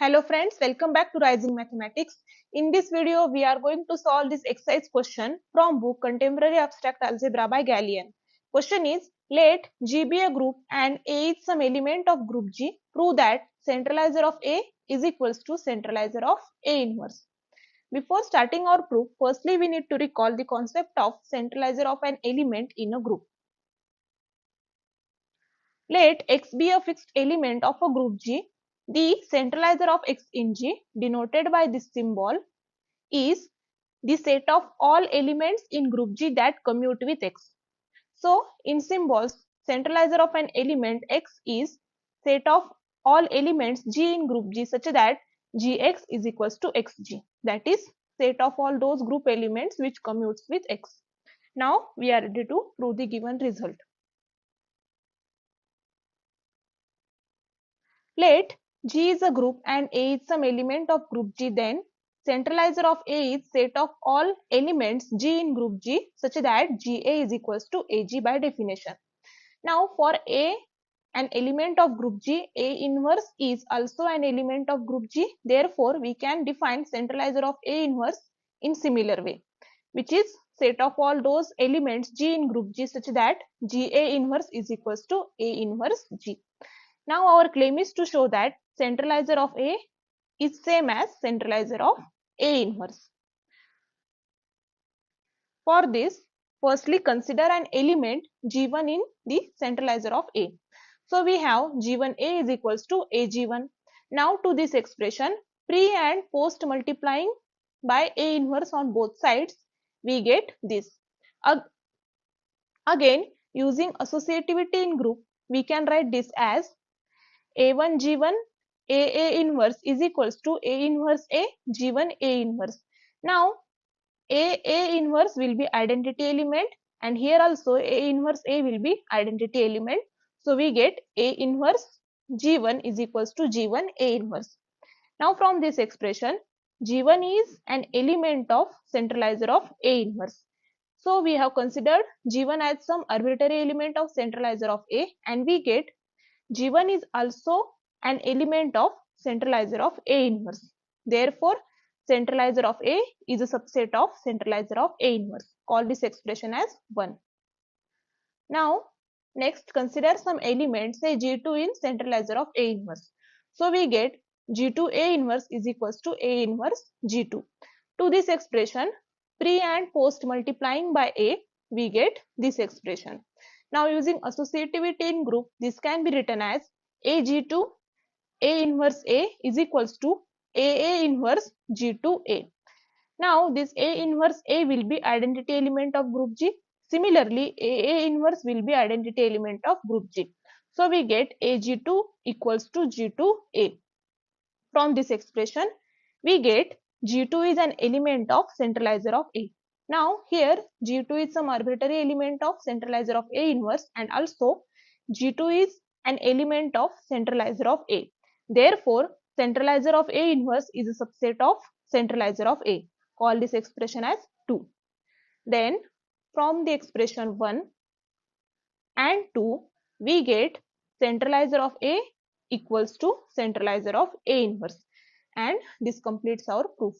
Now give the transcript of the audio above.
Hello friends, welcome back to Rising Mathematics. In this video, we are going to solve this exercise question from book Contemporary Abstract Algebra by Gallian. Question is, let G be a group and A is some element of group G. Prove that centralizer of A is equals to centralizer of A inverse. Before starting our proof, firstly we need to recall the concept of centralizer of an element in a group. Let X be a fixed element of a group G. The centralizer of X in G, denoted by this symbol, is the set of all elements in group G that commute with X. So, in symbols, centralizer of an element X is set of all elements G in group G such that Gx is equals to Xg. That is, set of all those group elements which commutes with X. Now, we are ready to prove the given result. Let G is a group and A is some element of group G, then centralizer of A is set of all elements G in group G such that Ga is equals to Ag by definition. Now for A, an element of group G, A inverse is also an element of group G. Therefore, we can define centralizer of A inverse in similar way, which is set of all those elements G in group G such that Ga inverse is equals to A inverse G. Now our claim is to show that centralizer of A is same as centralizer of A inverse. For this, firstly consider an element G1 in the centralizer of A. So we have G1A is equals to AG1. Now to this expression, pre and post multiplying by A inverse on both sides, we get this. Again, using associativity in group, we can write this as A1 G1 A inverse is equals to A inverse A G1 A inverse. Now A inverse will be identity element and here also A inverse A will be identity element. So we get A inverse G1 is equals to G1 A inverse. Now from this expression, G1 is an element of centralizer of A inverse. So we have considered G1 as some arbitrary element of centralizer of A and we get G1 is also an element of centralizer of A inverse. Therefore, centralizer of A is a subset of centralizer of A inverse. Call this expression as 1. Now, next consider some elements say G2 in centralizer of A inverse. So, we get G2 A inverse is equals to A inverse G2. To this expression, pre and post multiplying by A, we get this expression. Now using associativity in group, this can be written as AG2 A inverse A is equals to AA inverse G2A. Now this A inverse A will be identity element of group G. Similarly, AA inverse will be identity element of group G. So we get AG2 equals to G2A. From this expression, we get G2 is an element of centralizer of A. Now here G2 is some arbitrary element of centralizer of A inverse and also G2 is an element of centralizer of A. Therefore, centralizer of A inverse is a subset of centralizer of A. Call this expression as 2. Then from the expression 1 and 2, we get centralizer of A equals to centralizer of A inverse. And this completes our proof.